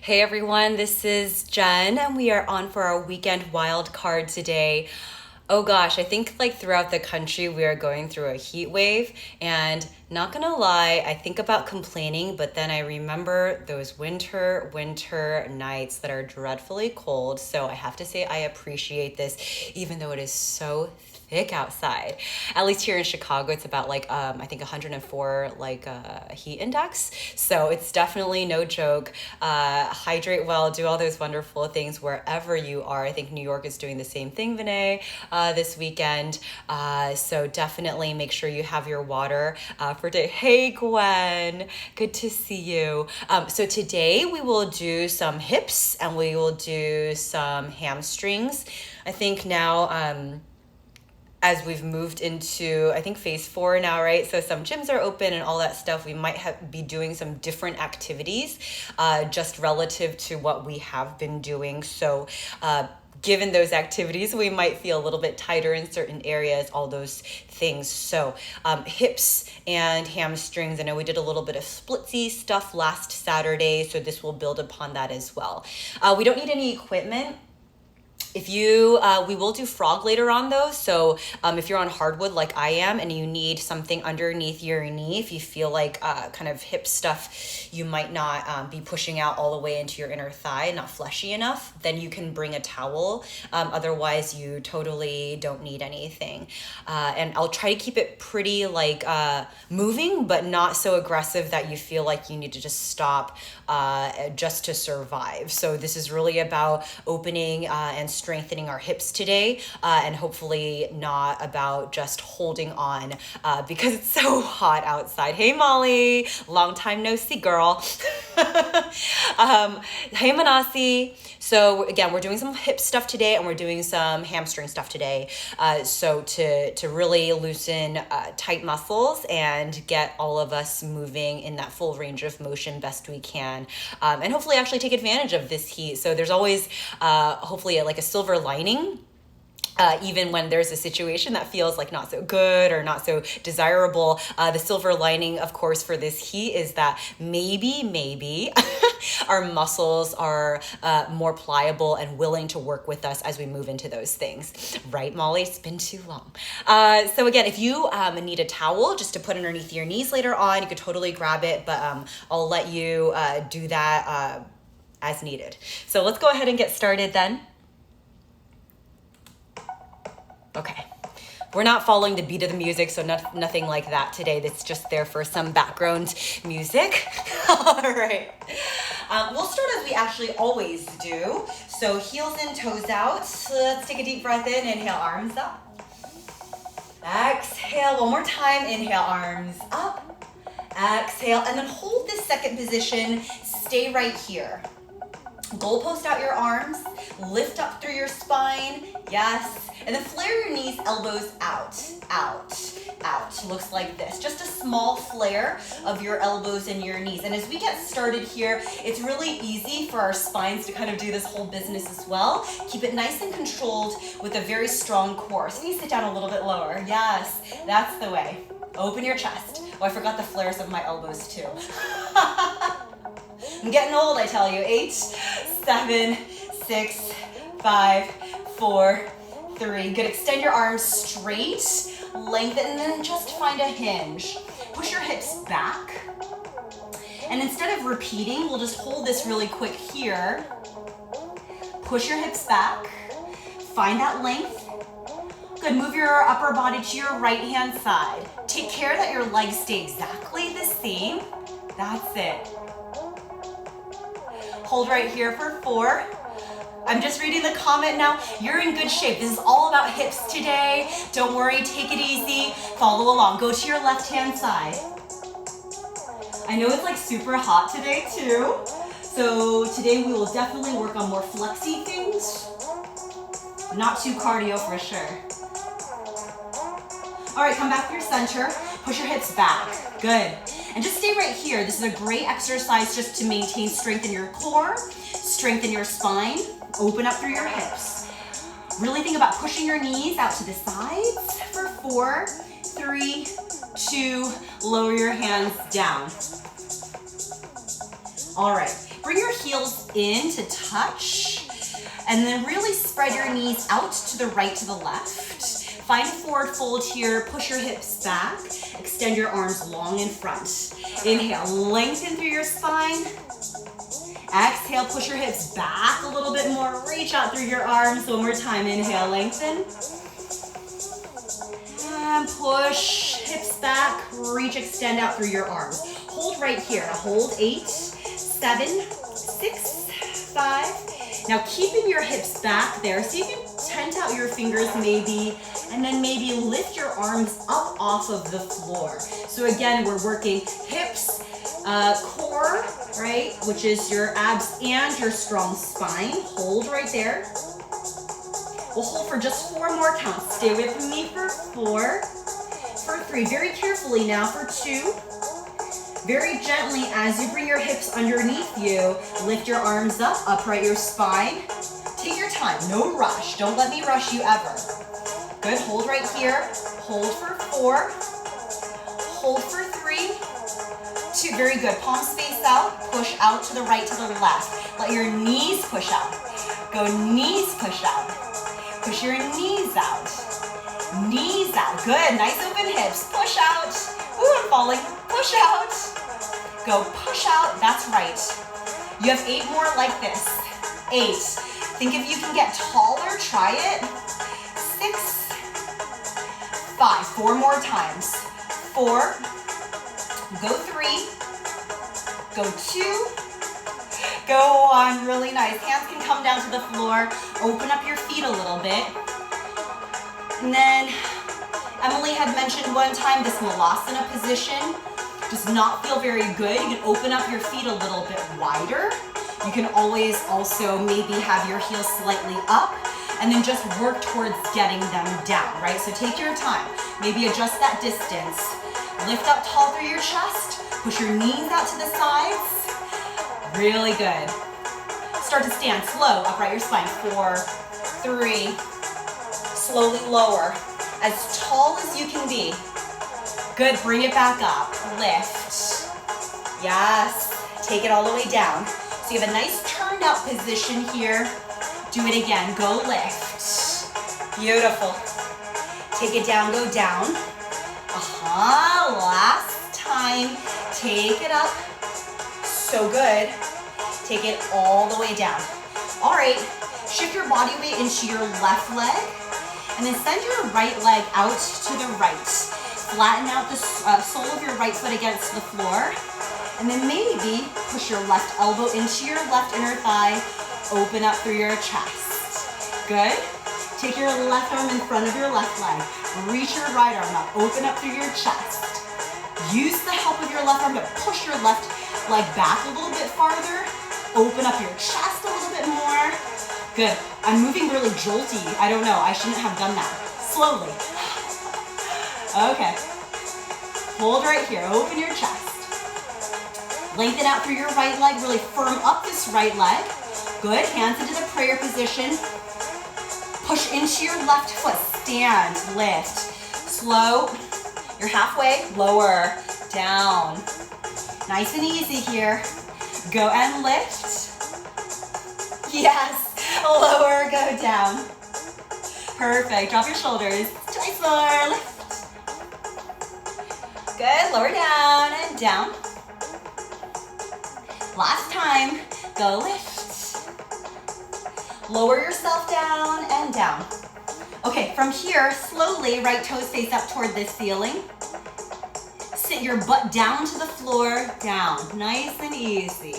Hey everyone, this is Jen, and we are on for our weekend wild card today. Oh gosh, I think like throughout the country we are going through a heat wave, and not gonna lie, I think about complaining, but then I remember those winter nights that are dreadfully cold. So I have to say I appreciate this, even though it is so thick outside. At least here in Chicago, it's about like I think 104 heat index. So it's definitely no joke. Hydrate well, do all those wonderful things wherever you are. I think New York is doing the same thing, Vinay, this weekend. So definitely make sure you have your water for today. Hey Gwen, good to see you. So today we will do some hips and we will do some hamstrings. I think now as we've moved into, I think, phase 4 now, right? So some gyms are open and all that stuff. We might be doing some different activities just relative to what we have been doing. So given those activities, we might feel a little bit tighter in certain areas, all those things. So hips and hamstrings. I know we did a little bit of splitsy stuff last Saturday, so this will build upon that as well. We don't need any equipment. If you, we will do frog later on though. So if you're on hardwood like I am and you need something underneath your knee, if you feel like kind of hip stuff, you might not be pushing out all the way into your inner thigh, not fleshy enough, then you can bring a towel. Otherwise you totally don't need anything. And I'll try to keep it pretty like moving, but not so aggressive that you feel like you need to just stop just to survive. So this is really about opening and strengthening our hips today, and hopefully not about just holding on because it's so hot outside. Hey Molly, long time no see, girl. Hey Manasi. So again, we're doing some hip stuff today and we're doing some hamstring stuff today. So to really loosen tight muscles and get all of us moving in that full range of motion best we can, and hopefully actually take advantage of this heat. So there's always hopefully like a silver lining. Even when there's a situation that feels like not so good or not so desirable, the silver lining, of course, for this heat is that maybe our muscles are more pliable and willing to work with us as we move into those things. Right, Molly? It's been too long. So again, if you need a towel just to put underneath your knees later on, you could totally grab it, but I'll let you do that as needed. So let's go ahead and get started then. Okay, we're not following the beat of the music, so nothing like that today. That's just there for some background music. All right, we'll start as we actually always do. So heels in, toes out. Let's take a deep breath in. Inhale, arms up. Exhale, one more time. Inhale, arms up. Exhale, and then hold this second position. Stay right here. Goalpost out your arms, lift up through your spine, yes, and then flare your knees, elbows out. Looks like this. Just a small flare of your elbows and your knees. And as we get started here, it's really easy for our spines to kind of do this whole business as well. Keep it nice and controlled with a very strong core. So you sit down a little bit lower. Yes, that's the way. Open your chest. Oh, I forgot the flares of my elbows too. I'm getting old, I tell you. 8, 7, 6, 5, 4, 3. Good. Extend your arms straight, lengthen, and then just find a hinge. Push your hips back. And instead of repeating, we'll just hold this really quick here. Push your hips back. Find that length. Good. Move your upper body to your right-hand side. Take care that your legs stay exactly the same. That's it. Hold right here for 4. I'm just reading the comment now. You're in good shape. This is all about hips today. Don't worry, take it easy. Follow along. Go to your left-hand side. I know it's like super hot today too. So today we will definitely work on more flexy things. Not too cardio for sure. All right, come back to your center. Push your hips back. Good. And just stay right here. This is a great exercise just to maintain strength in your core, strengthen your spine, open up through your hips. Really think about pushing your knees out to the sides for 4, 3, 2, lower your hands down. All right, Bring your heels in to touch, and then really spread your knees out to the right, to the left. Find a forward fold here, push your hips back, extend your arms long in front. Inhale, lengthen through your spine. Exhale, push your hips back a little bit more, reach out through your arms. One more time, inhale, lengthen. And push, hips back, reach, extend out through your arms. Hold right here, hold 8, 7, 6, 5. Now keeping your hips back there, so you can tent out your fingers maybe, and then maybe lift your arms up off of the floor. So again, we're working hips, core, right, which is your abs and your strong spine. Hold right there. We'll hold for just 4 more counts. Stay with me for 4, for 3. Very carefully now for 2. Very gently as you bring your hips underneath you, lift your arms up, upright your spine. Take your time, no rush. Don't let me rush you ever. Good, hold right here. Hold for 4. Hold for 3. 2, very good. Palms face out, push out to the right, to the left. Let your knees push out. Go knees push out. Push your knees out. Knees out, good. Nice open hips, push out. Ooh, I'm falling, push out. Go push out, that's right. You have 8 more like this. 8, think if you can get taller, try it. 6, 5, 4 more times. 4, go 3, go 2, go 1, really nice. Hands can come down to the floor, open up your feet a little bit. And then Emily had mentioned one time this Malasana position does not feel very good. You can open up your feet a little bit wider. You can always also maybe have your heels slightly up and then just work towards getting them down, right? So take your time. Maybe adjust that distance. Lift up tall through your chest. Push your knees out to the sides. Really good. Start to stand slow, upright your spine. 4, 3, slowly lower. As tall as you can be. Good, bring it back up. Lift. Yes. Take it all the way down. So you have a nice turned out position here. Do it again, go lift. Beautiful. Take it down, go down. Last time. Take it up. So good. Take it all the way down. All right, shift your body weight into your left leg and then send your right leg out to the right. Flatten out the sole of your right foot against the floor. And then maybe push your left elbow into your left inner thigh. Open up through your chest. Good. Take your left arm in front of your left leg. Reach your right arm up. Open up through your chest. Use the help of your left arm to push your left leg back a little bit farther. Open up your chest a little bit more. Good. I'm moving really jolty. I don't know. I shouldn't have done that. Slowly. Okay. Hold right here. Open your chest. Lengthen out through your right leg. Really firm up this right leg. Good. Hands into the prayer position. Push into your left foot. Stand. Lift. Slow. You're halfway. Lower. Down. Nice and easy here. Go and lift. Yes. Lower. Go down. Perfect. Drop your shoulders. Twice more. Lift. Good. Lower down and down. Last time. Go lift. Lower yourself down and down. Okay, from here, slowly, right toes face up toward the ceiling. Sit your butt down to the floor, down. Nice and easy.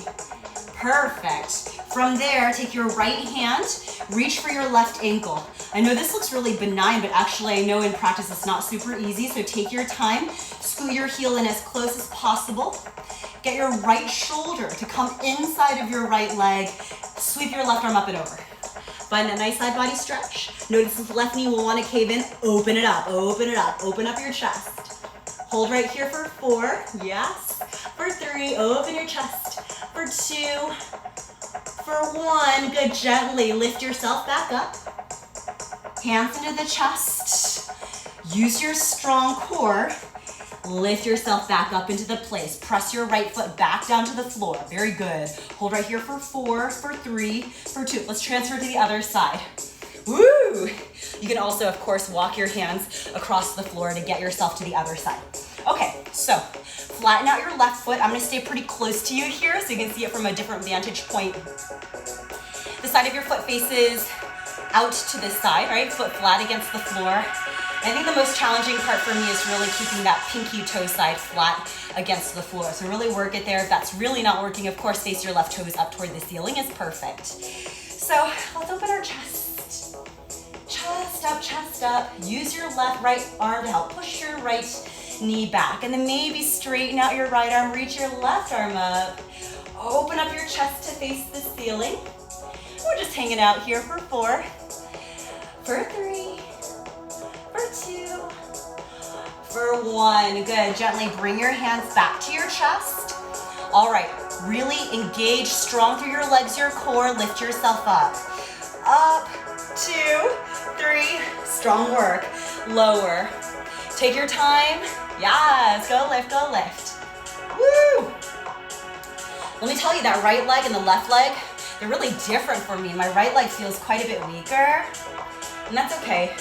Perfect. From there, take your right hand, reach for your left ankle. I know this looks really benign, but actually I know in practice it's not super easy, so take your time. Scoot your heel in as close as possible. Get your right shoulder to come inside of your right leg. Sweep your left arm up and over. Find that nice side body stretch. Notice if the left knee will want to cave in. Open it up, open it up. Open up your chest. Hold right here for 4. Yes. For 3, open your chest. For 2. For 1, good. Gently lift yourself back up. Hands into the chest. Use your strong core. Lift yourself back up into the place. Press your right foot back down to the floor. Very good. Hold right here for 4, for 3, for 2. Let's transfer to the other side. Woo! You can also, of course, walk your hands across the floor to get yourself to the other side. Okay, so flatten out your left foot. I'm gonna stay pretty close to you here so you can see it from a different vantage point. The side of your foot faces out to this side, right? Foot flat against the floor. I think the most challenging part for me is really keeping that pinky toe side flat against the floor. So really work it there. If that's really not working, of course, face your left toes up toward the ceiling is perfect. So let's open our chest. Chest up. Use your right arm to help push your right knee back. And then maybe straighten out your right arm, reach your left arm up. Open up your chest to face the ceiling. We're just hanging out here for 4, for 3, for 2, for 1. Good. Gently bring your hands back to your chest. All right. Really engage strong through your legs, your core. Lift yourself up. Up, 2, 3. Strong work. Lower. Take your time. Yes. Go lift, go lift. Woo! Let me tell you, that right leg and the left leg, they're really different for me. My right leg feels quite a bit weaker, and that's okay.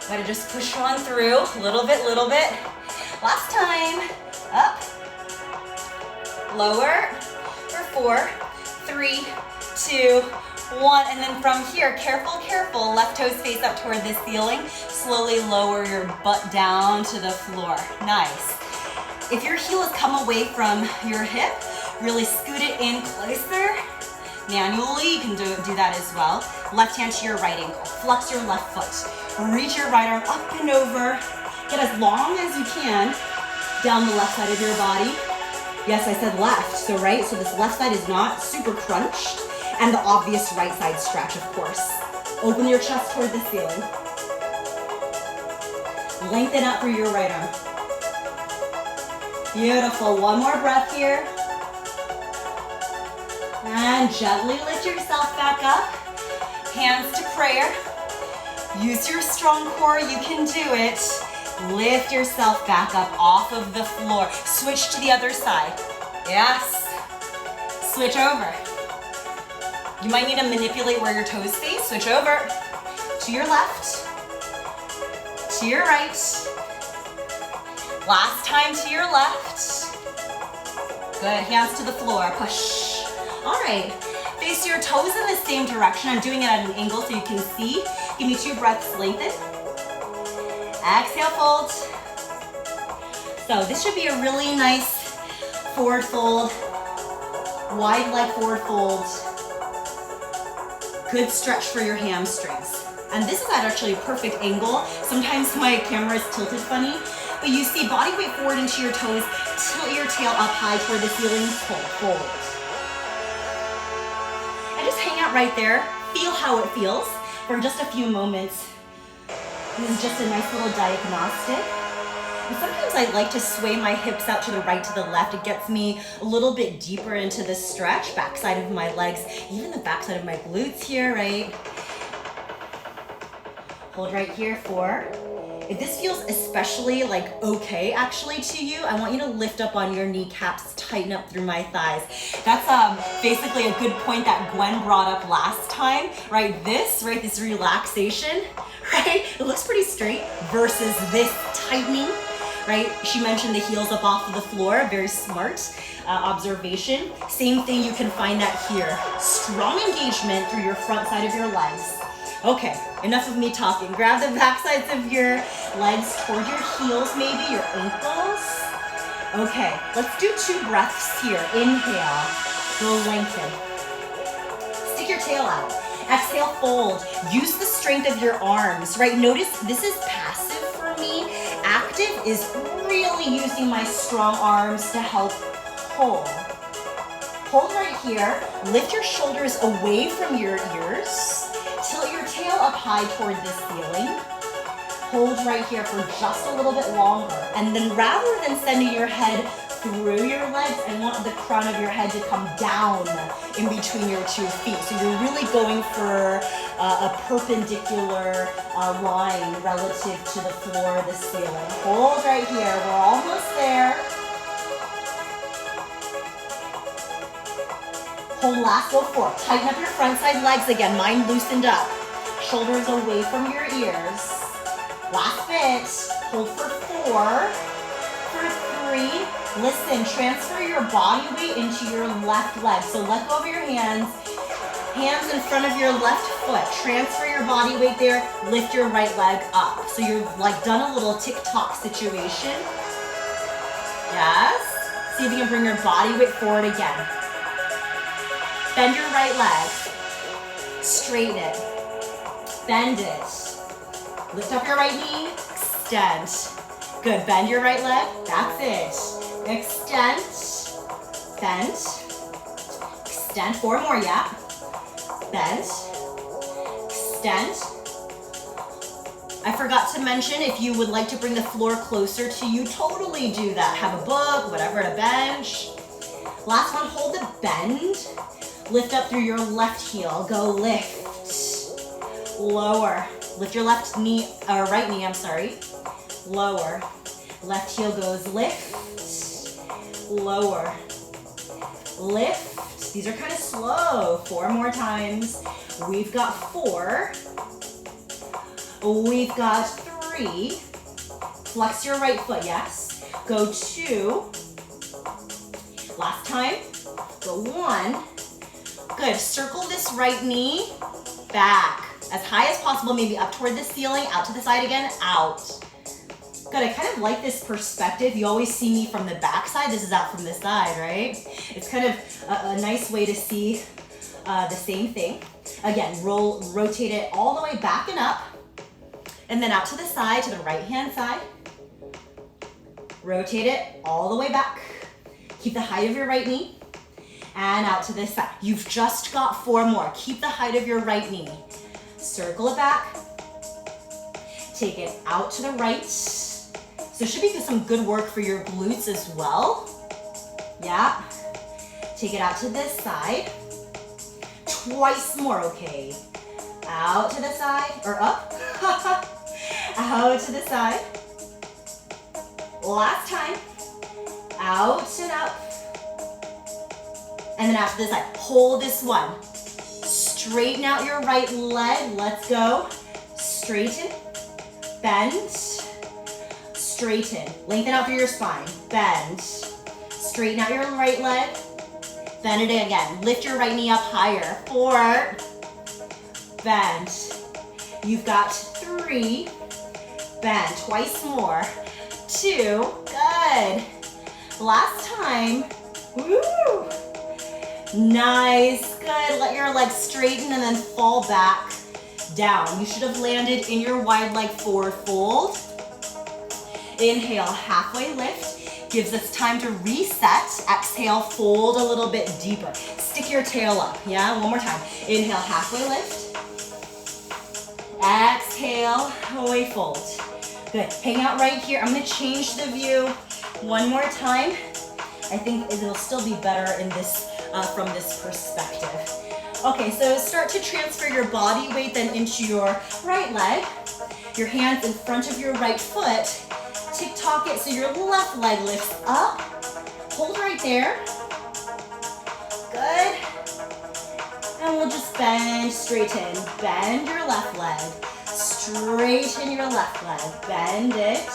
Gotta just push on through, little bit. Last time, up, lower, for 4, 3, 2, 1, and then from here, careful, left toes face up toward the ceiling. Slowly lower your butt down to the floor. Nice. If your heel has come away from your hip, really scoot it in closer. Manually, you can do that as well. Left hand to your right ankle. Flex your left foot. Reach your right arm up and over. Get as long as you can down the left side of your body. Yes, I said left, so right. So this left side is not super crunched. And the obvious right side stretch, of course. Open your chest toward the ceiling. Lengthen up through your right arm. Beautiful. One more breath here. And gently lift yourself back up. Hands to prayer. Use your strong core. You can do it. Lift yourself back up off of the floor. Switch to the other side. Yes. Switch over. You might need to manipulate where your toes face. Switch over. To your left. To your right. Last time to your left. Good. Hands to the floor. Push. All right, face your toes in the same direction. I'm doing it at an angle so you can see. Give me 2 breaths, lengthen. Exhale, fold. So this should be a really nice forward fold, wide leg forward fold. Good stretch for your hamstrings. And this is at actually a perfect angle. Sometimes my camera is tilted funny, but you see body weight forward into your toes, tilt your tail up high toward the ceiling, pull forward. And just hang out right there. Feel how it feels for just a few moments. This is just a nice little diagnostic. And sometimes I like to sway my hips out to the right, to the left. It gets me a little bit deeper into the stretch, backside of my legs, even the backside of my glutes here, right? Hold right here for, if this feels especially like okay actually to you, I want you to lift up on your kneecaps, tighten up through my thighs. That's basically a good point that Gwen brought up last time, right? This relaxation, right? It looks pretty straight versus this tightening, right? She mentioned the heels up off of the floor, very smart observation. Same thing, you can find that here. Strong engagement through your front side of your legs. Okay, enough of me talking. Grab the back sides of your legs toward your heels, maybe your ankles. Okay, let's do 2 breaths here. Inhale, go lengthen. Stick your tail out. Exhale, fold. Use the strength of your arms, right? Notice this is passive for me. Active is really using my strong arms to help pull. Hold right here. Lift your shoulders away from your ears. Tilt your tail up high toward the ceiling. Hold right here for just a little bit longer. And then rather than sending your head through your legs and want the crown of your head to come down in between your 2 feet. So you're really going for a perpendicular line relative to the floor of the ceiling. Hold right here. We're almost there. Hold last, go 4. Tighten up your front side legs again. Mine loosened up. Shoulders away from your ears. Last bit. Hold for 4. For 3. Listen, transfer your body weight into your left leg. So let go of your hands. Hands in front of your left foot. Transfer your body weight there. Lift your right leg up. So you're like done a little tick-tock situation. Yes. See if you can bring your body weight forward again. Bend your right leg. Straighten it. Bend it. Lift up your right knee. Extend. Good. Bend your right leg. That's it. Extend. Bend. Extend. 4 more. Yeah. Bend. Extend. I forgot to mention, if you would like to bring the floor closer to you, totally do that. Have a book, whatever, a bench. Last one, hold the bend. Lift up through your left heel. Go lift. Lower. Lift your left knee, or right knee, I'm sorry. Lower. Left heel goes lift. Lower. Lift. These are kind of slow. 4 more times. We've got 4. We've got 3. Flex your right foot, yes. Go 2. Last time. Go 1. Good. Circle this right knee back as high as possible, maybe up toward the ceiling, out to the side again, out. Good. I kind of like this perspective. You always see me from the back side. This is out from the side, right? It's kind of a nice way to see the same thing. Again, rotate it all the way back and up, and then out to the side, to the right-hand side. Rotate it all the way back. Keep the height of your right knee. And out to this side. You've just got 4 more. Keep the height of your right knee. Circle it back. Take it out to the right. So it should be some good work for your glutes as well. Yeah. Take it out to this side. Twice more, okay. Out to the side, or up. Out to the side. Last time. Out and up. And then out to the side. Hold this one. Straighten out your right leg. Let's go. Straighten. Bend. Straighten. Lengthen out through your spine. Bend. Straighten out your right leg. Bend it again. Lift your right knee up higher. 4. Bend. You've got 3. Bend. Twice more. 2. Good. Last time. Woo. Nice. Good. Let your legs straighten and then fall back down. You should have landed in your wide leg forward fold. Inhale, halfway lift. Gives us time to reset. Exhale, fold a little bit deeper. Stick your tail up. Yeah, one more time. Inhale, halfway lift. Exhale, away fold. Good. Hang out right here. I'm going to change the view one more time. I think it'll still be better in this from this perspective. Okay, so start to transfer your body weight then into your right leg. Your hands in front of your right foot. Tick-tock it so your left leg lifts up. Hold right there. Good. And we'll just bend, straighten. Bend your left leg. Straighten your left leg. Bend it.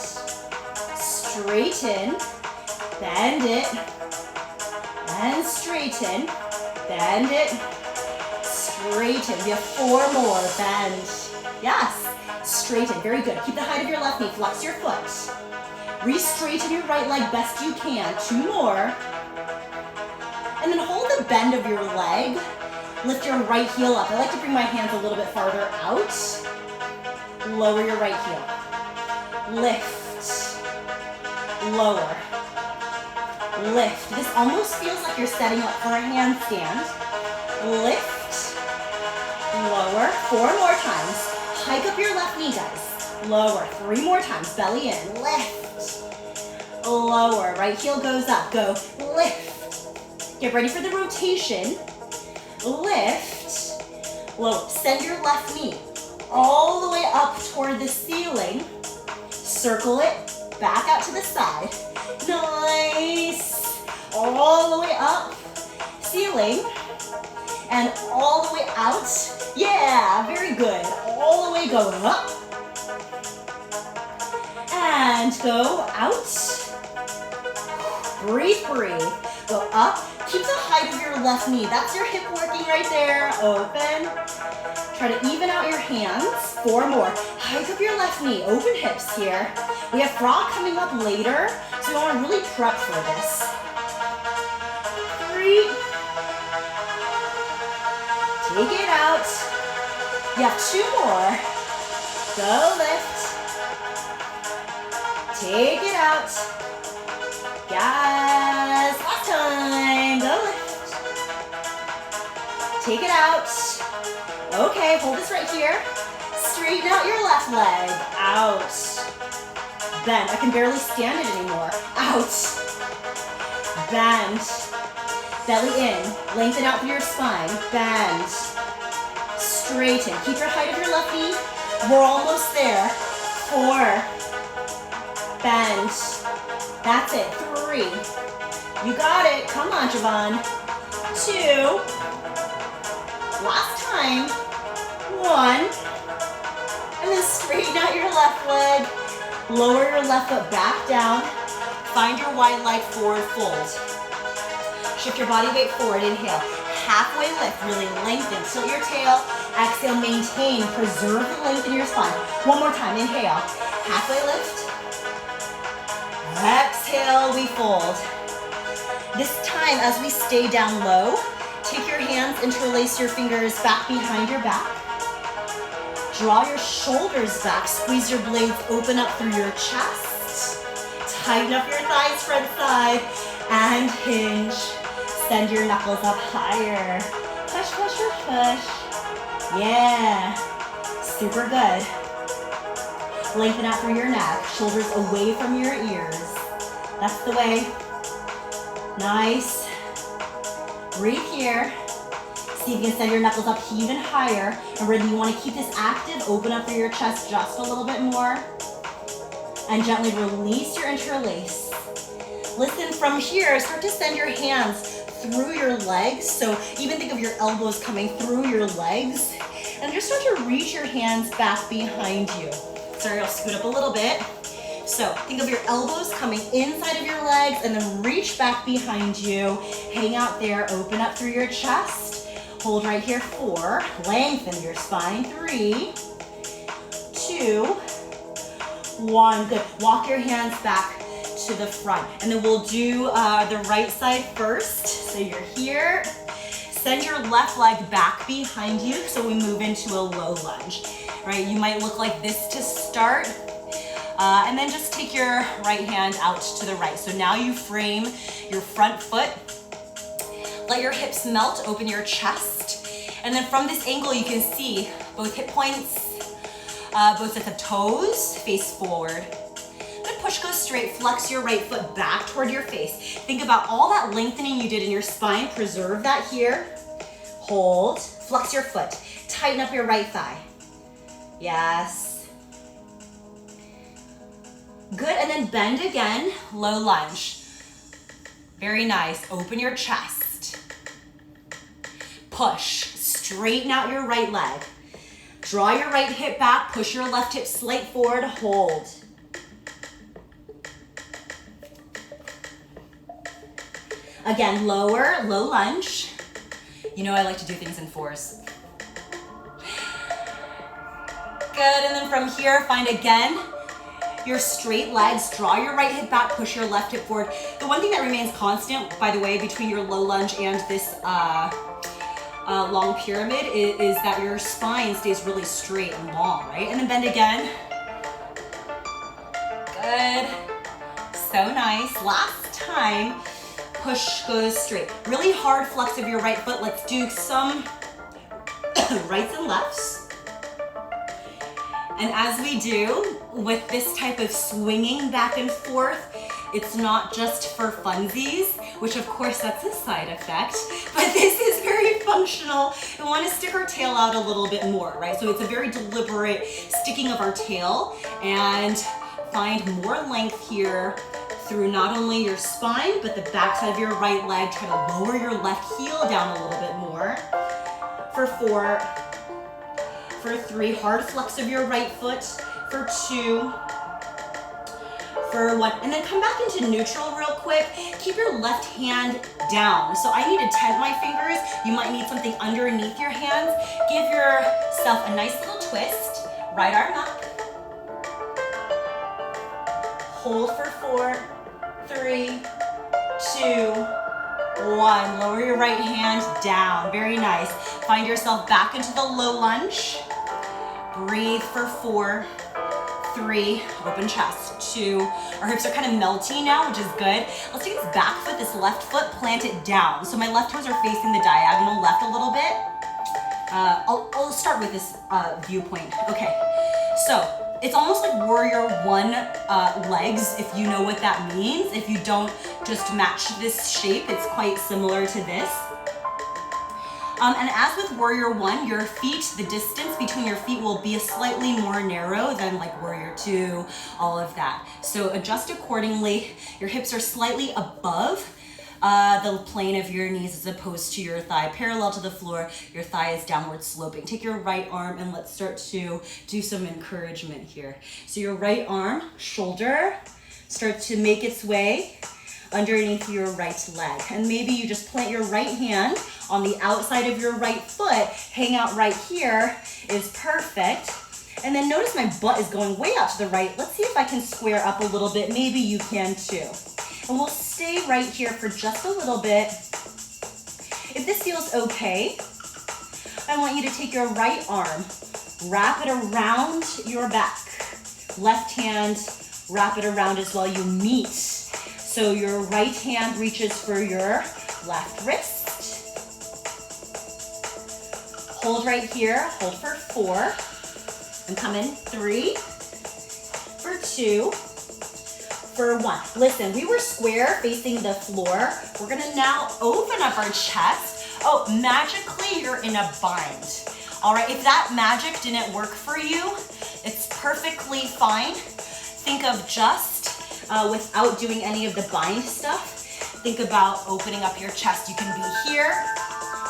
Straighten. Bend it. And straighten. Bend it. Straighten. We have 4 more. Bend. Yes. Straighten. Very good. Keep the height of your left knee. Flex your foot. Re-straighten your right leg best you can. 2 more. And then hold the bend of your leg. Lift your right heel up. I like to bring my hands a little bit farther out. Lower your right heel. Lift. Lower. Lift. This almost feels like you're setting up for a handstand. Lift. Lower. 4 more times. Hike up your left knee, guys. Lower. 3 more times. Belly in. Lift. lower. Right heel goes up. Go, lift. Get ready for the rotation. Lift, lower. Send your left knee all the way up toward the ceiling. Circle it, back out to the side. Nice. All the way up, ceiling, and all the way out. Yeah, very good. All the way going up. And go out. Breathe, breathe. Go up. Keep the height of your left knee. That's your hip working right there. Open. Try to even out your hands. 4 more. Hike up your left knee. Open hips here. We have frog coming up later, so you want to really prep for this. 3. Take it out. You have 2 more. Go lift. Take it out. Yes. Last time. Go lift. Take it out. Okay, hold this right here. Straighten out your left leg. Out. Bend. I can barely stand it anymore. Out. Bend. Belly in. Lengthen out through your spine. Bend. Straighten. Keep your height of your left knee. We're almost there. 4. Bend. That's it. 3. You got it. Come on, Javon. 2. Last time. 1. And then straighten out your left leg. Lower your left foot back down. Find your wide leg forward fold. Shift your body weight forward. Inhale. Halfway lift. Really lengthen. Tilt your tail. Exhale. Maintain. Preserve the length in your spine. One more time. Inhale. Halfway lift. Exhale, we fold. This time, as we stay down low, take your hands, interlace your fingers back behind your back. Draw your shoulders back, squeeze your blades open up through your chest. Tighten up your thighs front side, and hinge. Send your knuckles up higher. Push, push, push, push. Yeah, super good. Lengthen out through your neck, shoulders away from your ears. That's the way. Nice. Breathe here. See if you can send your knuckles up even higher. And really, you want to keep this active. Open up through your chest just a little bit more. And gently release your interlace. Listen, from here, start to send your hands through your legs. So even think of your elbows coming through your legs. And just start to reach your hands back behind you. Sorry, I'll scoot up a little bit. So think of your elbows coming inside of your legs and then reach back behind you. Hang out there, open up through your chest. Hold right here, 4. Lengthen your spine, 3, 2, 1. Good. Walk your hands back to the front. And then we'll do the right side first. So you're here. Send your left leg back behind you so we move into a low lunge. Right, you might look like this to start. And then just take your right hand out to the right. So now you frame your front foot. Let your hips melt, open your chest. And then from this angle, you can see both hip points, both sets of toes face forward. Then push goes straight, flex your right foot back toward your face. Think about all that lengthening you did in your spine. Preserve that here. Hold, flex your foot. Tighten up your right thigh. Yes. Good, and then bend again, low lunge. Very nice, open your chest. Push, straighten out your right leg. Draw your right hip back, push your left hip slight forward, hold. Again, lower, low lunge. You know I like to do things in 4s. Good, and then from here, find again your straight legs. Draw your right hip back, push your left hip forward. The one thing that remains constant, by the way, between your low lunge and this long pyramid is that your spine stays really straight and long, right? And then bend again. Good. So nice. Last time, push goes straight. Really hard flex of your right foot. Let's do some rights and lefts. And as we do, with this type of swinging back and forth, It's not just for funsies, which of course that's a side effect, but this is very functional. We want to stick our tail out a little bit more, right? So it's a very deliberate sticking of our tail, and find more length here through not only your spine, but the backside of your right leg. Try to lower your left heel down a little bit more. For 4, for 3, hard flex of your right foot. For 2, for 1, and then come back into neutral real quick. Keep your left hand down. So I need to tent my fingers. You might need something underneath your hands. Give yourself a nice little twist. Right arm up. Hold for 4, 3, 2, 1. Lower your right hand down. Very nice. Find yourself back into the low lunge. Breathe for 4, 3, open chest, 2. Our hips are kind of melty now, which is good. Let's take this back foot, this left foot, plant it down. So my left toes are facing the diagonal left a little bit. I'll start with this viewpoint. Okay, so it's almost like warrior 1 legs, if you know what that means. If you don't, just match this shape. It's quite similar to this. And as with warrior 1, your feet, the distance between your feet will be slightly more narrow than like warrior 2, all of that. So adjust accordingly. Your hips are slightly above the plane of your knees as opposed to your thigh parallel to the floor. Your thigh is downward sloping. Take your right arm and let's start to do some encouragement here. So your right arm, shoulder, start to make its way underneath your right leg. And maybe you just plant your right hand on the outside of your right foot, hang out right here is perfect. And then notice my butt is going way out to the right. Let's see if I can square up a little bit. Maybe you can too. And we'll stay right here for just a little bit. If this feels okay, I want you to take your right arm, wrap it around your back. Left hand, wrap it around as well. You meet. So your right hand reaches for your left wrist. Hold right here, hold for 4. And come in 3, for 2, for 1. Listen, we were square facing the floor. We're gonna now open up our chest. Oh, magically you're in a bind. All right, if that magic didn't work for you, it's perfectly fine. Think of just, without doing any of the bind stuff, think about opening up your chest. You can be here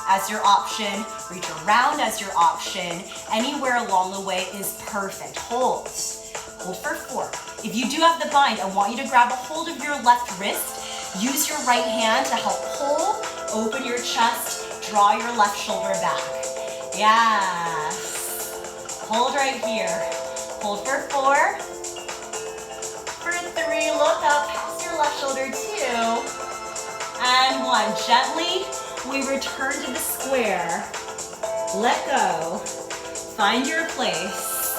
as your option, reach around as your option. Anywhere along the way is perfect. Hold for 4. If you do have the bind, I want you to grab a hold of your left wrist. Use your right hand to help pull, open your chest, draw your left shoulder back. Yes. Hold right here. Hold for 4. For 3, look up past your left shoulder, 2. And 1. Gently, we return to the square. Let go. Find your place.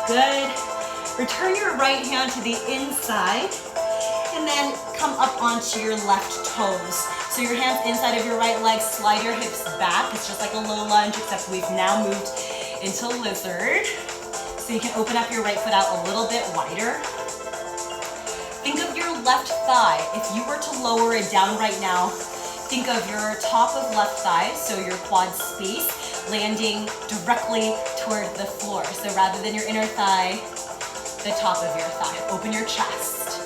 Good. Return your right hand to the inside and then come up onto your left toes. So your hands inside of your right leg, slide your hips back. It's just like a low lunge, except we've now moved into lizard. So you can open up your right foot out a little bit wider. Think of your left thigh. If you were to lower it down right now, think of your top of left thigh, so your quad space, landing directly toward the floor. So rather than your inner thigh, the top of your thigh. Open your chest.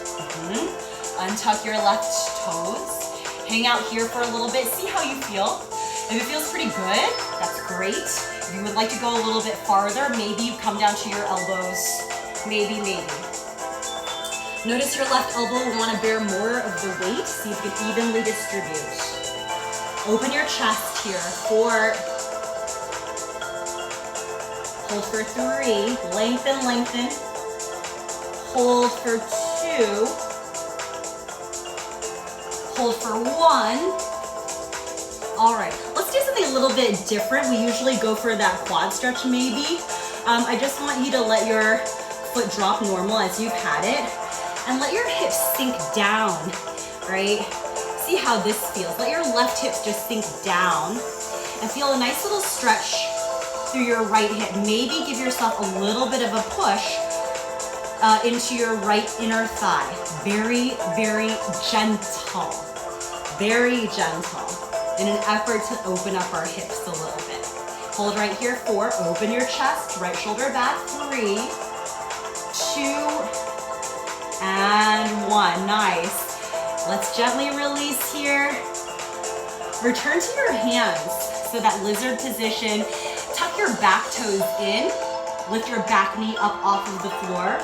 Untuck your left toes. Hang out here for a little bit. See how you feel. If it feels pretty good, that's great. If you would like to go a little bit farther, maybe you come down to your elbows. Maybe. Notice your left elbow will want to bear more of the weight. See if you can evenly distribute. Open your chest here. 4. Hold for 3. Lengthen. Hold for 2. Hold for 1. All right, let's do something a little bit different. We usually go for that quad stretch maybe. I just want you to let your foot drop normal as you've had it. And let your hips sink down, right? See how this feels. Let your left hips just sink down and feel a nice little stretch through your right hip. Maybe give yourself a little bit of a push into your right inner thigh. Very, very gentle. Very gentle. In an effort to open up our hips a little bit. Hold right here, 4. Open your chest, right shoulder back, 3, 2, and 1. Nice. Let's gently release here. Return to your hands. So that lizard position. Tuck your back toes in. Lift your back knee up off of the floor.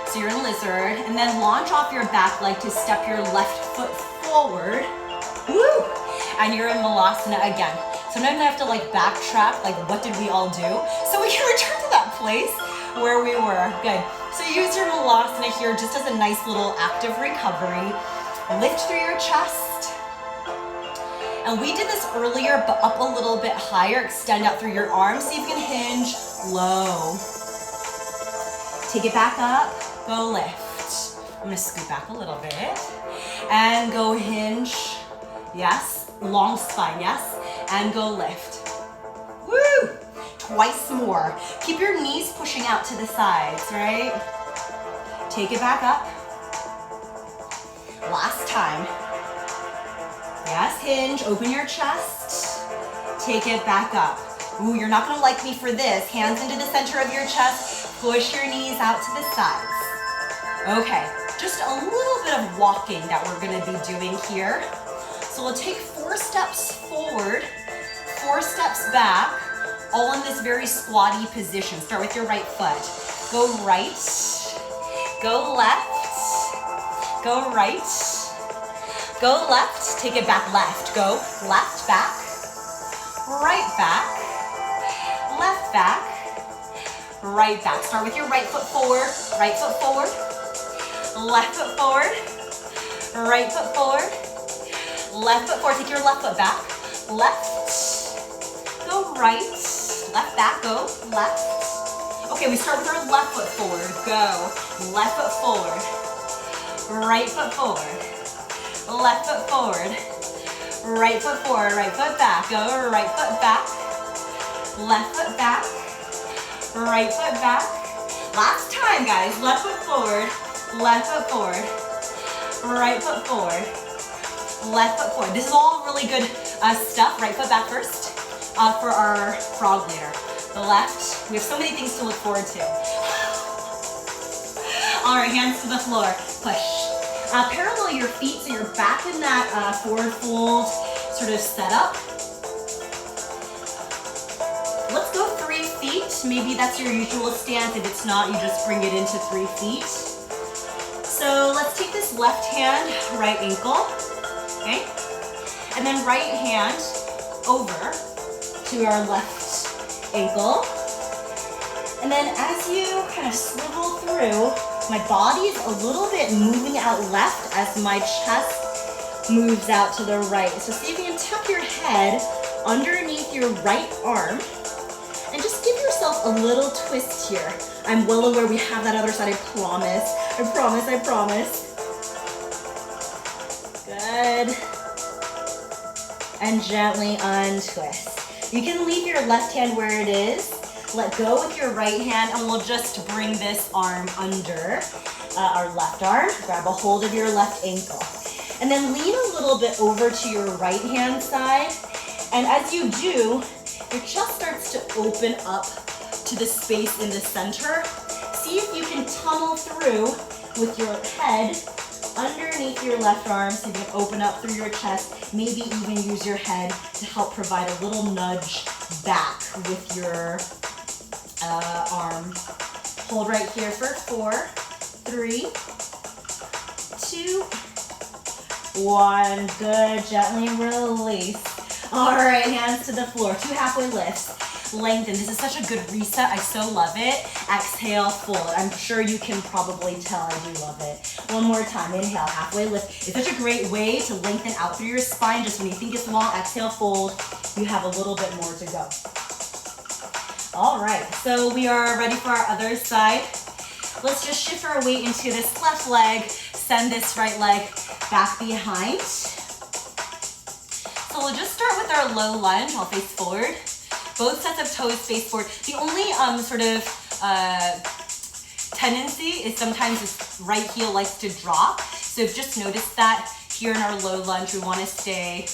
So you're in lizard. And then launch off your back leg to step your left foot forward. Woo! And you're in Malasana again. Sometimes I have to like backtrack, like what did we all do? So we can return to that place where we were. Good. So use your Malasana here just as a nice little active recovery. Lift through your chest. And we did this earlier, but up a little bit higher. Extend out through your arms. See if you can hinge low. Take it back up. Go lift. I'm gonna scoot back a little bit. And go hinge. Yes. Long spine, yes. And go lift. Woo! Twice more. Keep your knees pushing out to the sides, right? Take it back up. Last time. Yes, hinge, open your chest. Take it back up. Ooh, you're not gonna like me for this. Hands into the center of your chest. Push your knees out to the sides. Okay, just a little bit of walking that we're gonna be doing here. So we'll take 4 steps forward, 4 steps back, all in this very squatty position. Start with your right foot. Go right, go left, go right, go left, take it back left. Go left back, right back, left back, right back. Start with your right foot forward, left foot forward, right foot forward, left foot forward. Take your left foot back, left, go right, left back, go left. Okay, we start with our left foot forward. Go left foot forward, right foot forward, left foot forward, right foot forward, right foot back. Go right foot back, left foot back, right foot back. Last time, guys. Left foot forward, right foot forward, left foot forward. This is all really good stuff. Right foot back first for our frog later. The left. We have so many things to look forward to. All right, hands to the floor. Push. Parallel your feet so you're back in that forward fold sort of setup. Let's go 3 feet. Maybe that's your usual stance. If it's not, you just bring it into 3 feet. So let's take this left hand, right ankle, okay? And then right hand over to our left ankle. And then as you kind of swivel through, my body is a little bit moving out left as my chest moves out to the right. So see if you can tuck your head underneath your right arm and just give yourself a little twist here. I'm well aware we have that other side, I promise. I promise, I promise. Good. And gently untwist. You can leave your left hand where it is. Let go with your right hand and we'll just bring this arm under our left arm. Grab a hold of your left ankle. And then lean a little bit over to your right hand side. And as you do, your chest starts to open up to the space in the center. See if you can tunnel through with your head underneath your left arm so you can open up through your chest. Maybe even use your head to help provide a little nudge back with your arm. Hold right here for 4, 3, 2, 1. Good. Gently release. All right, hands to the floor. 2 halfway lifts. Lengthen. This is such a good reset. I so love it. Exhale, fold. I'm sure you can probably tell I do love it. One more time. Inhale, halfway lift. It's such a great way to lengthen out through your spine. Just when you think it's long, exhale, fold. You have a little bit more to go. All right, so we are ready for our other side. Let's just shift our weight into this left leg. Send this right leg back behind. So we'll just start with our low lunge. I'll face forward. Both sets of toes face forward. The only sort of tendency is sometimes this right heel likes to drop. So just notice that here in our low lunge, we want to stay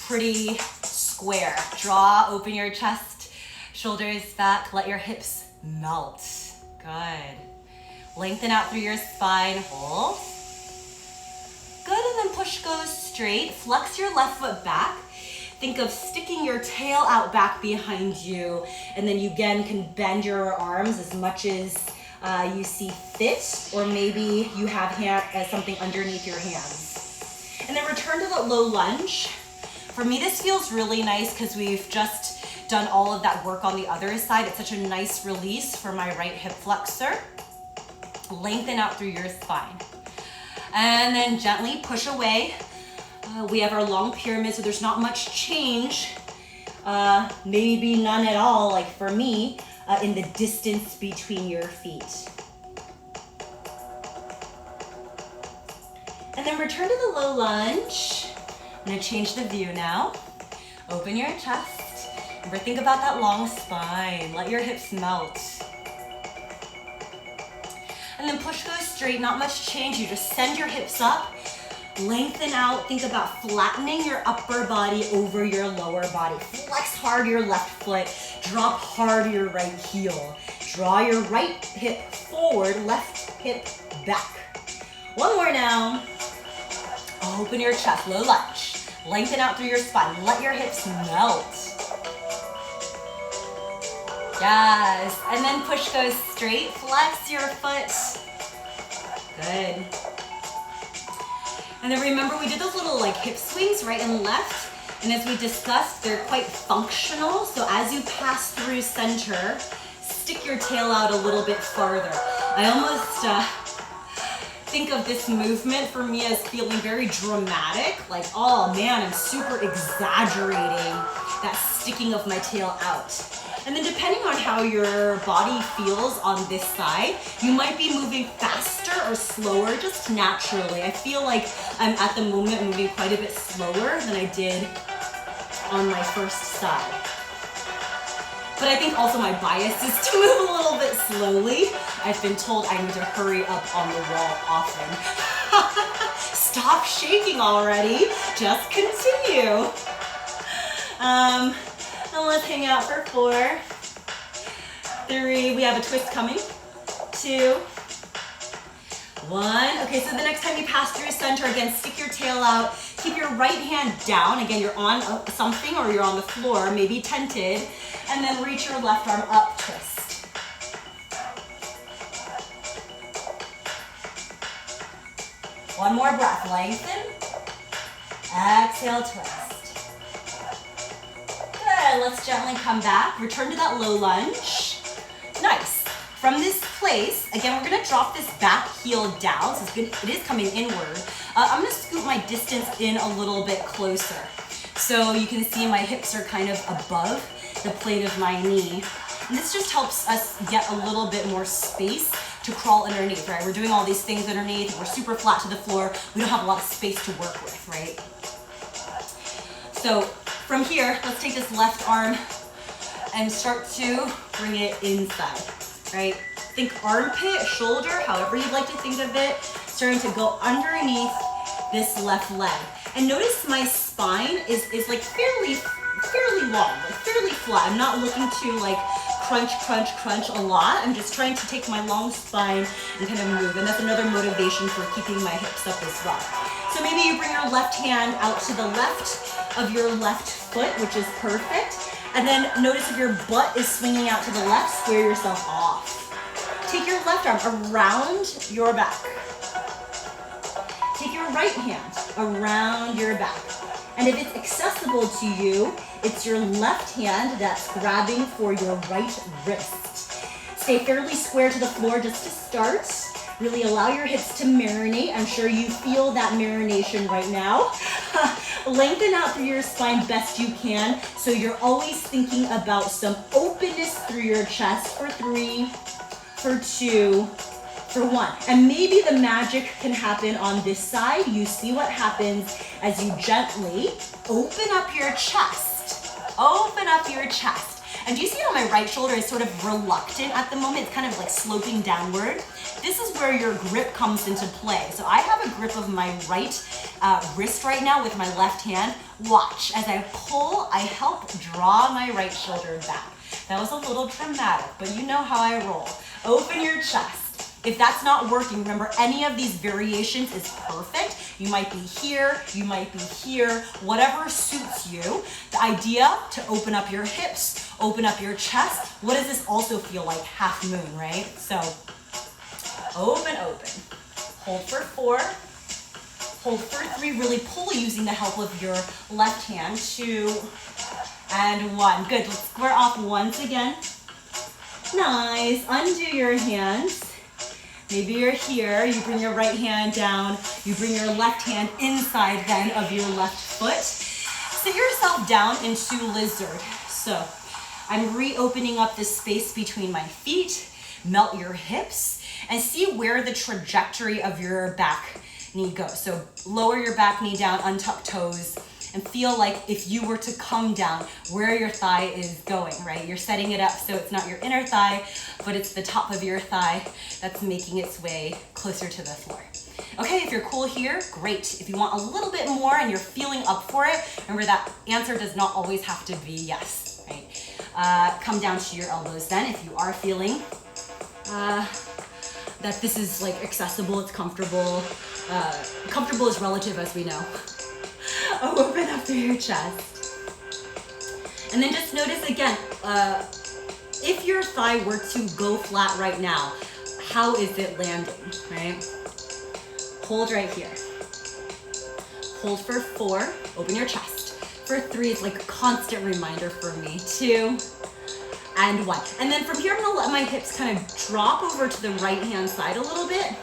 pretty square. Draw, open your chest, shoulders back, let your hips melt. Good. Lengthen out through your spine, hold. Good, and then push goes straight. Flex your left foot back. Think of sticking your tail out back behind you, and then you again can bend your arms as much as you see fit, or maybe you have something underneath your hands. And then return to the low lunge. For me, this feels really nice because we've just done all of that work on the other side. It's such a nice release for my right hip flexor. Lengthen out through your spine. And then gently push away. We have our long pyramid, so there's not much change. Maybe none at all, like for me, in the distance between your feet. And then return to the low lunge. I'm gonna change the view now. Open your chest. Remember, think about that long spine. Let your hips melt. And then push goes straight, not much change. You just send your hips up, lengthen out. Think about flattening your upper body over your lower body. Flex hard your left foot, drop hard your right heel. Draw your right hip forward, left hip back. One more now. Open your chest, low lunge. Lengthen out through your spine, let your hips melt. Yes, and then push goes straight, flex your foot. Good. And then remember, we did those little like hip swings, right and left. And as we discussed, they're quite functional. So as you pass through center, stick your tail out a little bit farther. I almost think of this movement for me as feeling very dramatic. Like, oh man, I'm super exaggerating that sticking of my tail out. And then depending on how your body feels on this side, you might be moving faster or slower, just naturally. I feel like I'm at the moment moving quite a bit slower than I did on my first side. But I think also my bias is to move a little bit slowly. I've been told I need to hurry up on the wall often. Stop shaking already, just continue. And let's hang out for 4, 3, we have a twist coming, 2, 1. Okay, so the next time you pass through center, again, stick your tail out, keep your right hand down. Again, you're on something or you're on the floor, maybe tented, and then reach your left arm up, twist. One more breath, lengthen, exhale, twist. Good, let's gently come back, return to that low lunge. Nice. From this place, again, we're gonna drop this back heel down, so it is coming inward. I'm gonna scoot my distance in a little bit closer. So you can see my hips are kind of above the plate of my knee. And this just helps us get a little bit more space to crawl underneath, right? We're doing all these things underneath, we're super flat to the floor, we don't have a lot of space to work with, right? So from here, let's take this left arm and start to bring it inside, right? Think armpit, shoulder, however you'd like to think of it, starting to go underneath this left leg. And notice my spine is like fairly long, like fairly flat. I'm not looking to like crunch a lot. I'm just trying to take my long spine and kind of move. And that's another motivation for keeping my hips up as well. So maybe you bring your left hand out to the left of your left foot, which is perfect. And then notice if your butt is swinging out to the left, square yourself off. Take your left arm around your back. Take your right hand around your back. And if it's accessible to you, it's your left hand that's grabbing for your right wrist. Stay fairly square to the floor just to start. Really allow your hips to marinate. I'm sure you feel that marination right now. Lengthen out through your spine best you can, so you're always thinking about some openness through your chest for 3, for 2, for 1. And maybe the magic can happen on this side. You see what happens as you gently open up your chest. Open up your chest. And do you see how my right shoulder is sort of reluctant at the moment? It's kind of like sloping downward. This is where your grip comes into play. So I have a grip of my right wrist right now with my left hand. Watch, as I pull, I help draw my right shoulder back. That was a little dramatic, but you know how I roll. Open your chest. If that's not working, remember any of these variations is perfect. You might be here, you might be here, whatever suits you. The idea to open up your hips, open up your chest. What does this also feel like? Half moon, right? So open, open. Hold for 4. Hold for 3. Really pull using the help of your left hand. 2 and 1. Good. Let's square off once again. Nice. Undo your hands. Maybe you're here. You bring your right hand down. You bring your left hand inside then of your left foot. Sit yourself down into lizard. So I'm reopening up the space between my feet. Melt your hips and see where the trajectory of your back knee goes. So lower your back knee down, untuck toes, and feel like if you were to come down, where your thigh is going, right? You're setting it up so it's not your inner thigh, but it's the top of your thigh that's making its way closer to the floor. Okay, if you're cool here, great. If you want a little bit more and you're feeling up for it, remember that answer does not always have to be yes, right? Come down to your elbows then if you are feeling that this is like accessible, it's comfortable. Comfortable is relative, as we know. Open up through your chest. And then just notice again, if your thigh were to go flat right now, how is it landing, right? Hold right here. Hold for 4, open your chest. For 3, it's like a constant reminder for me. 2 and 1. And then from here, I'm gonna let my hips kind of drop over to the right-hand side a little bit.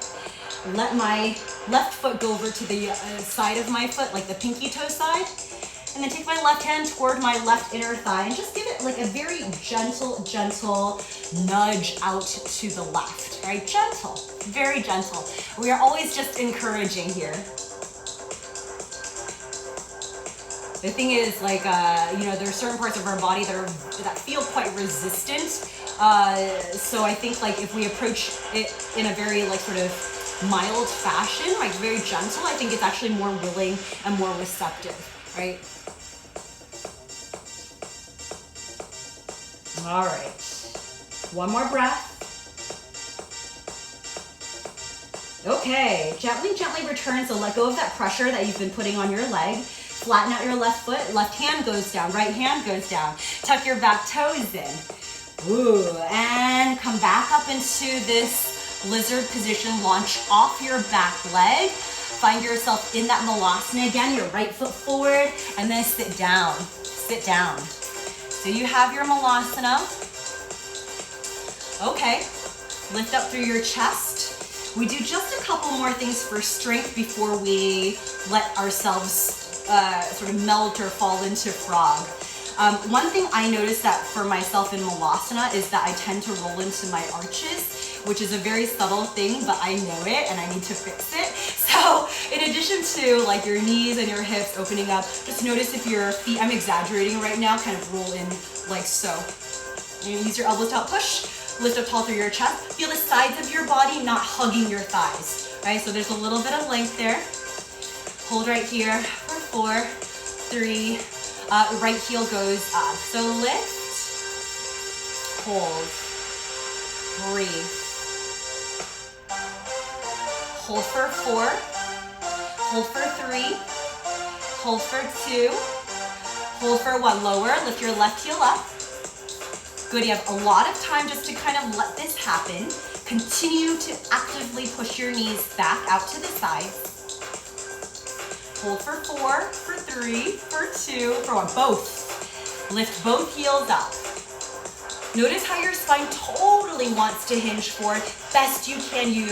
Let my left foot go over to the side of my foot, like the pinky toe side. And then take my left hand toward my left inner thigh and just give it like a very gentle, gentle nudge out to the left, right? Gentle, very gentle. We are always just encouraging here. The thing is, like, you know, there are certain parts of our body that feel quite resistant. So I think, like, if we approach it in a very, like, sort of mild fashion, like very gentle, I think it's actually more willing and more receptive, right? All right. One more breath. Okay. Gently, gently return. So let go of that pressure that you've been putting on your leg. Flatten out your left foot. Left hand goes down. Right hand goes down. Tuck your back toes in. Ooh. And come back up into this lizard position. Launch off your back leg. Find yourself in that malasana again. Your right foot forward. And then sit down. Sit down. So you have your malasana. Okay. Lift up through your chest. We do just a couple more things for strength before we let ourselves sort of melt or fall into frog. One thing I noticed that for myself in malasana is that I tend to roll into my arches, which is a very subtle thing, but I know it and I need to fix it. So in addition to like your knees and your hips opening up, just notice if your feet, I'm exaggerating right now, kind of roll in like so. You use your elbows to help push, lift up tall through your chest. Feel the sides of your body not hugging your thighs, right? So there's a little bit of length there. Hold right here for 4, 3, right heel goes up. So lift, hold, breathe. Hold for 4, hold for 3, hold for 2, hold for 1. Lower, lift your left heel up. Good, you have a lot of time just to kind of let this happen. Continue to actively push your knees back out to the side. Hold for 4, for 3, for 2, for 1. Both. Lift both heels up. Notice how your spine totally wants to hinge forward. best you can, you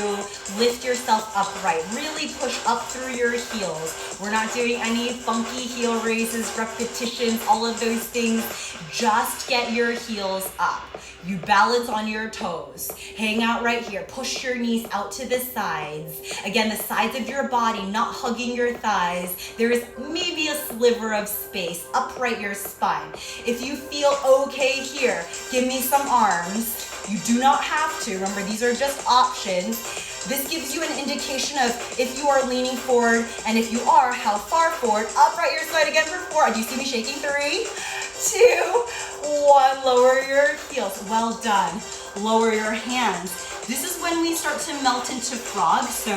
lift yourself upright. Really push up through your heels. We're not doing any funky heel raises, repetitions, all of those things. Just get your heels up. You balance on your toes. Hang out right here. Push your knees out to the sides. Again, the sides of your body, not hugging your thighs. There is maybe a sliver of space. Upright your spine. If you feel okay here, give me some arms. You do not have to. Remember, these are just options. This gives you an indication of if you are leaning forward, and if you are, how far forward. Upright your spine again for 4. Do you see me shaking? 3, 2, 1. Lower your heels. Well done. Lower your hands. This is when we start to melt into frog. So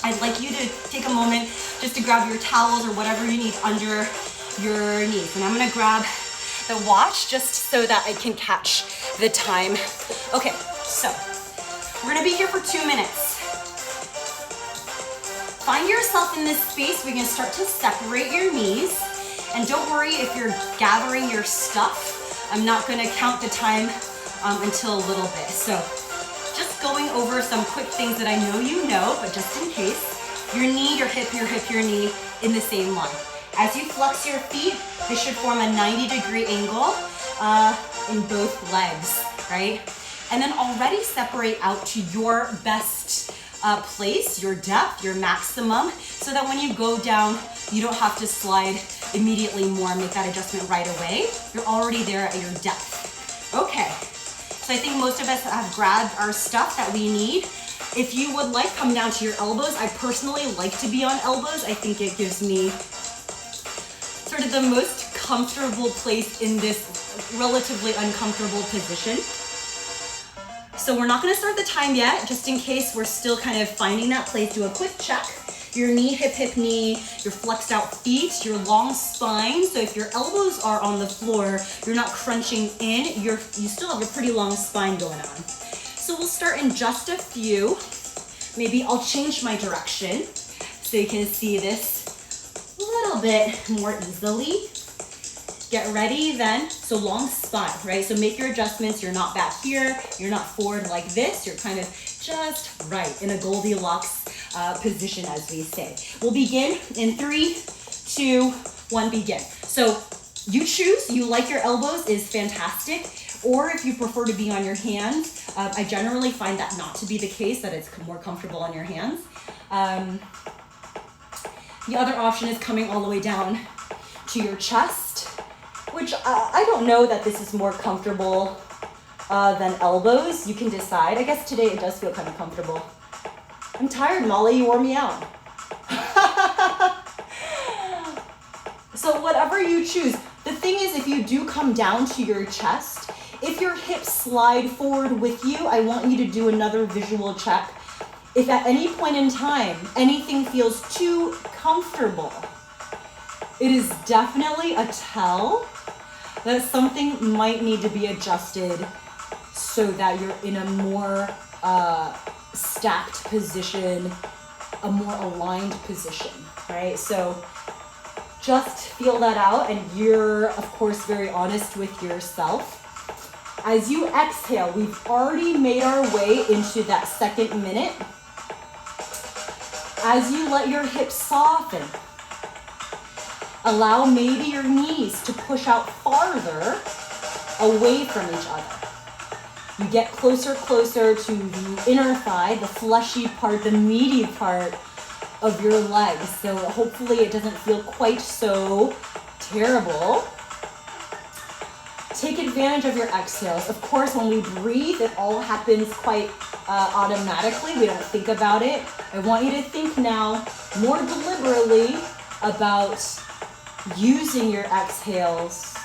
I'd like you to take a moment just to grab your towels or whatever you need under your knees. And I'm going to grab the watch just so that I can catch the time. Okay, so we're gonna be here for 2 minutes. Find yourself in this space. We're gonna start to separate your knees. And don't worry if you're gathering your stuff. I'm not gonna count the time until a little bit. So just going over some quick things that I know you know, but just in case, your knee, your hip, your knee in the same line. As you flex your feet, this should form a 90-degree angle in both legs, right? And then already separate out to your best place, your depth, your maximum, so that when you go down, you don't have to slide immediately more, make that adjustment right away. You're already there at your depth. Okay, so I think most of us have grabbed our stuff that we need. If you would like, come down to your elbows. I personally like to be on elbows. I think it gives me sort of the most comfortable place in this relatively uncomfortable position. So we're not gonna start the time yet, just in case we're still kind of finding that place. Do a quick check. Your knee, hip, knee, your flexed out feet, your long spine. So if your elbows are on the floor, you're not crunching in, you still have a pretty long spine going on. So we'll start in just a few. Maybe I'll change my direction so you can see this a little bit more easily. Get ready then. So long spine, right? So make your adjustments. You're not back here. You're not forward like this. You're kind of just right in a Goldilocks position, as we say. We'll begin in 3, 2, 1, begin. So you choose. You like your elbows is fantastic. Or if you prefer to be on your hands, I generally find that not to be the case, that it's more comfortable on your hands. The other option is coming all the way down to your chest, which I don't know that this is more comfortable than elbows. You can decide. I guess today it does feel kind of comfortable. I'm tired, Molly. You wore me out. So whatever you choose. The thing is, if you do come down to your chest, if your hips slide forward with you, I want you to do another visual check. If at any point in time, anything feels too comfortable, it is definitely a tell that something might need to be adjusted so that you're in a more stacked position, a more aligned position, right? So just feel that out, and you're, of course, very honest with yourself. As you exhale, we've already made our way into that second minute. As you let your hips soften, allow maybe your knees to push out farther away from each other. You get closer to the inner thigh, the fleshy part, the meaty part of your legs. So hopefully it doesn't feel quite so terrible. Take advantage of your exhales. Of course, when we breathe, it all happens quite automatically. We don't think about it. I want you to think now more deliberately about using your exhales.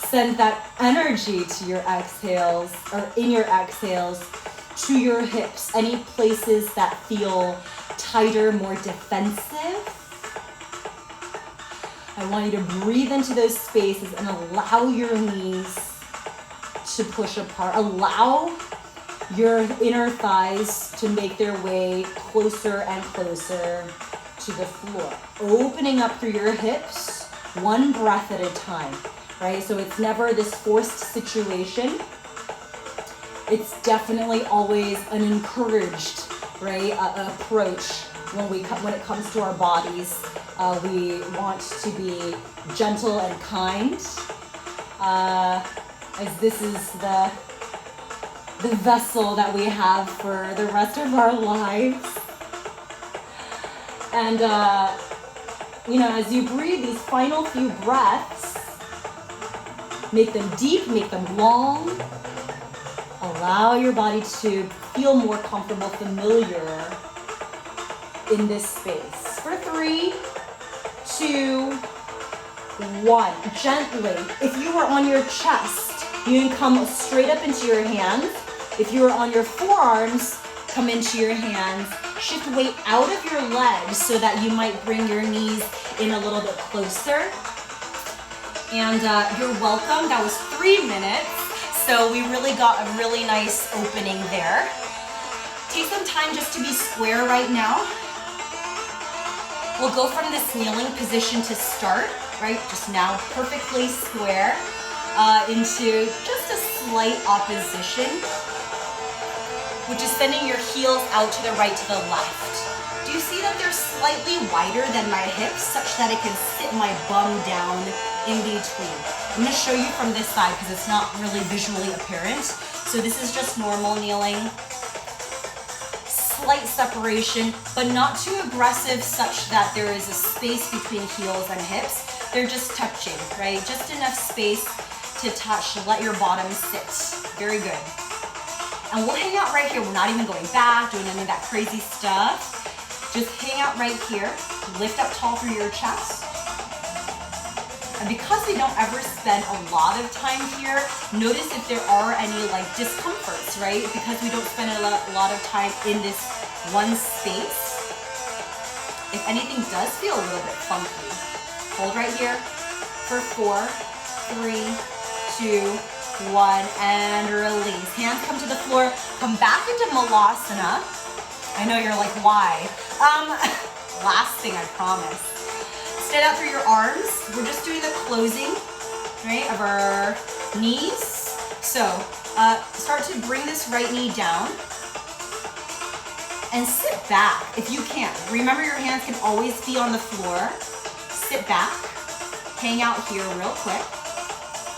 Send that energy to your exhales, or in your exhales, to your hips. Any places that feel tighter, more defensive. I want you to breathe into those spaces and allow your knees to push apart. Allow your inner thighs to make their way closer and closer to the floor. Opening up through your hips, one breath at a time, right? So it's never this forced situation. It's definitely always an encouraged, right, approach when it comes to our bodies. We want to be gentle and kind, as this is the vessel that we have for the rest of our lives. And as you breathe these final few breaths, make them deep, make them long. Allow your body to feel more comfortable, familiar in this space. For 3, 2, 1. Gently. If you are on your chest, you can come straight up into your hands. If you are on your forearms, come into your hands. Shift weight out of your legs so that you might bring your knees in a little bit closer. And you're welcome. That was 3 minutes. So we really got a really nice opening there. Take some time just to be square right now. We'll go from this kneeling position to start, right? Just now perfectly square into just a slight opposition, which is sending your heels out to the right, to the left. Do you see that they're slightly wider than my hips such that it can sit my bum down in between? I'm going to show you from this side because it's not really visually apparent. So this is just normal kneeling. Slight separation, but not too aggressive such that there is a space between heels and hips. They're just touching, right? Just enough space to touch, to let your bottom sit. Very good. And we'll hang out right here. We're not even going back, doing any of that crazy stuff. Just hang out right here. Lift up tall through your chest. And because we don't ever spend a lot of time here, notice if there are any discomforts, right? Because we don't spend a lot of time in this one space. If anything does feel a little bit funky, hold right here for 4, 3, 2, 1, and release. Hands come to the floor, come back into Malasana. I know you're like, why? Last thing, I promise. Stand out through your arms. We're just doing the closing, right, of our knees. So start to bring this right knee down and sit back if you can. Remember, your hands can always be on the floor. Sit back, hang out here real quick.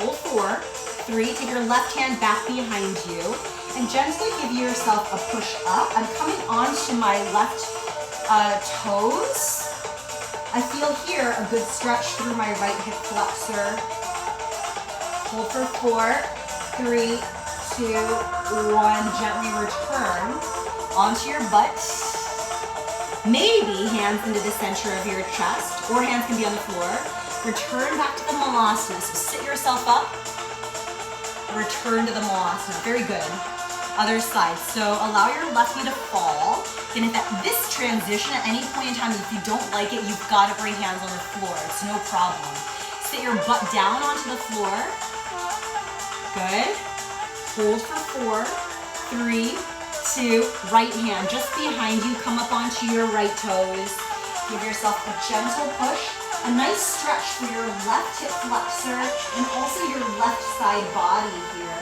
Hold 4, 3, take your left hand back behind you and gently give yourself a push up. I'm coming onto my left toes. I feel here a good stretch through my right hip flexor. Hold for 4, 3, 2, 1. Gently return onto your butt. Maybe hands into the center of your chest, or hands can be on the floor. Return back to the Malasana. So sit yourself up. Return to the Malasana. Very good. Other side. So allow your left knee to fall. And if at this transition, at any point in time, if you don't like it, you've got to bring hands on the floor. It's no problem. Sit your butt down onto the floor. Good. Hold for 4, 3, 2. Right hand just behind you. Come up onto your right toes. Give yourself a gentle push. A nice stretch for your left hip flexor and also your left side body here.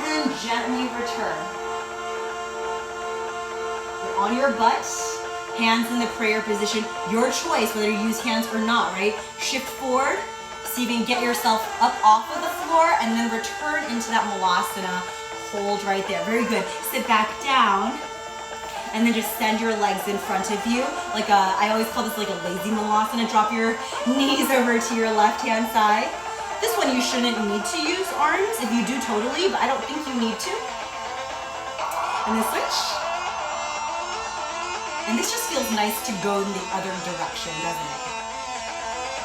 And gently return. You're on your butt, hands in the prayer position. Your choice whether you use hands or not, right? Shift forward, see if you can get yourself up off of the floor and then return into that Malasana. Hold right there. Very good. Sit back down and then just send your legs in front of you. I always call this like a lazy Malasana. Drop your knees over to your left-hand side. This one you shouldn't need to use arms. If you do, totally, but I don't think you need to. And then switch. And this just feels nice to go in the other direction, doesn't it?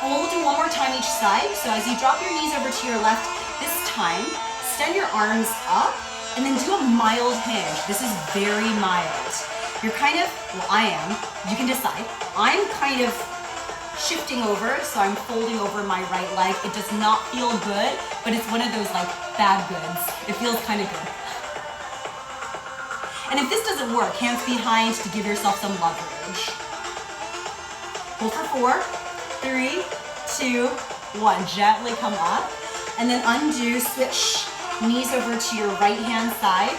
And we'll do one more time each side. So as you drop your knees over to your left, this time, extend your arms up and then do a mild hinge. This is very mild. You're kind of, well, I am, you can decide. I'm kind of shifting over, so I'm folding over my right leg. It does not feel good, but it's one of those bad goods. It feels kind of good. And if this doesn't work, hands behind to give yourself some leverage. Hold for 4, 3, 2, 1. Gently come up. And then undo, switch knees over to your right hand side.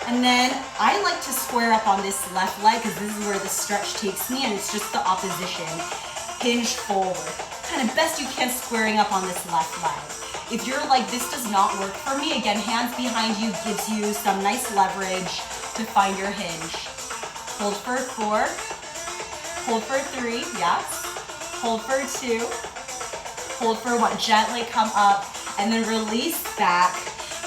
And then I like to square up on this left leg because this is where the stretch takes me, and it's just the opposition. Hinge forward. Kind of best you can squaring up on this left leg. If you're like, this does not work for me, again, hands behind you gives you some nice leverage to find your hinge. Hold for 4. Hold for 3, yes. Hold for 2. Hold for 1. Gently come up and then release back.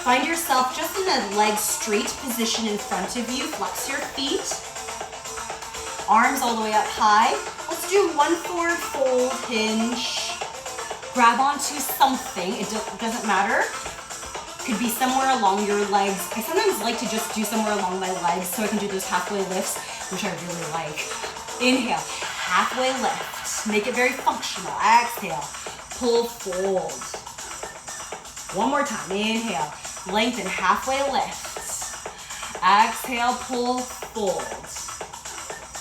Find yourself just in a leg straight position in front of you. Flex your feet. Arms all the way up high. Let's do 1 forward fold, hinge. Grab onto something. It doesn't matter. Could be somewhere along your legs. I sometimes like to just do somewhere along my legs so I can do those halfway lifts, which I really like. Inhale, halfway lift. Make it very functional. Exhale, pull, fold. One more time. Inhale. Lengthen, halfway lift. Exhale, pull, fold.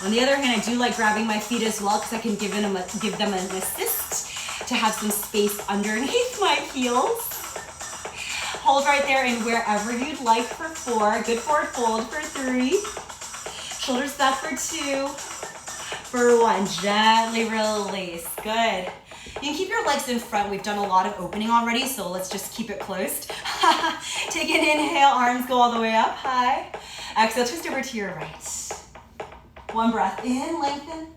On the other hand, I do like grabbing my feet as well because I can give them an assist to have some space underneath my heels. Hold right there and wherever you'd like for 4. Good forward fold for 3. Shoulders back for 2. For 1. Gently release. Good. You can keep your legs in front. We've done a lot of opening already, so let's just keep it closed. Take an inhale, arms go all the way up, high. Exhale, twist over to your right. One breath in, lengthen.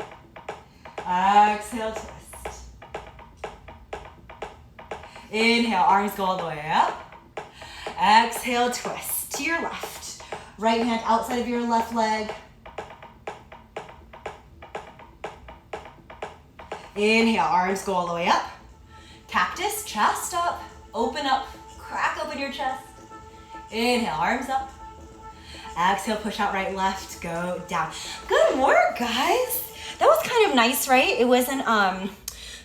Exhale, twist. Inhale, arms go all the way up. Exhale, twist to your left. Right hand outside of your left leg. Inhale, arms go all the way up. Cactus, chest up, open up, crack open your chest. Inhale, arms up. Exhale, push out right, left, go down. Good work, guys. That was kind of nice, right? It wasn't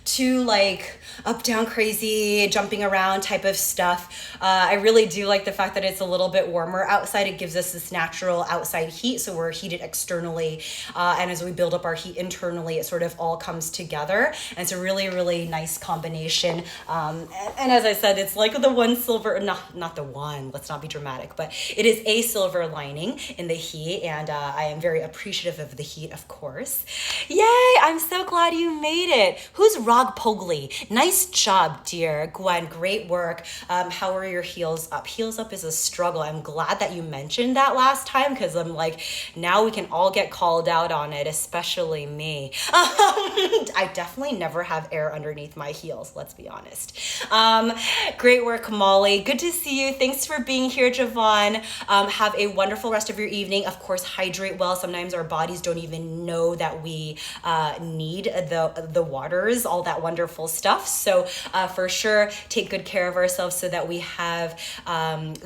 too like up, down, crazy, jumping around type of stuff. I really do like the fact that it's a little bit warmer outside. It gives us this natural outside heat, so we're heated externally, and as we build up our heat internally, it sort of all comes together, and it's a really, really nice combination. And as I said, it's like the one silver, not the one, let's not be dramatic, but it is a silver lining in the heat, and I am very appreciative of the heat, of course. Yay, I'm so glad you made it. Who's Rog Pogli? Nice job, dear Gwen. Great work. How are your heels up? Heels up is a struggle. I'm glad that you mentioned that last time because I'm like, now we can all get called out on it, especially me. I definitely never have air underneath my heels, let's be honest. Great work, Molly. Good to see you. Thanks for being here, Javon. Have a wonderful rest of your evening. Of course, hydrate well. Sometimes our bodies don't even know that we need the waters, all that wonderful stuff. So for sure, take good care of ourselves so that we have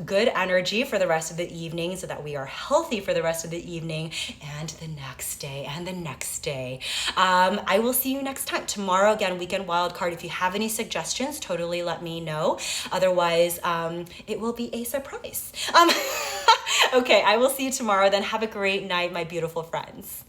good energy for the rest of the evening, so that we are healthy for the rest of the evening and the next day and the next day. I will see you next time. Tomorrow, again, Weekend Wildcard. If you have any suggestions, totally let me know. Otherwise, it will be a surprise. Okay, I will see you tomorrow then. Have a great night, my beautiful friends.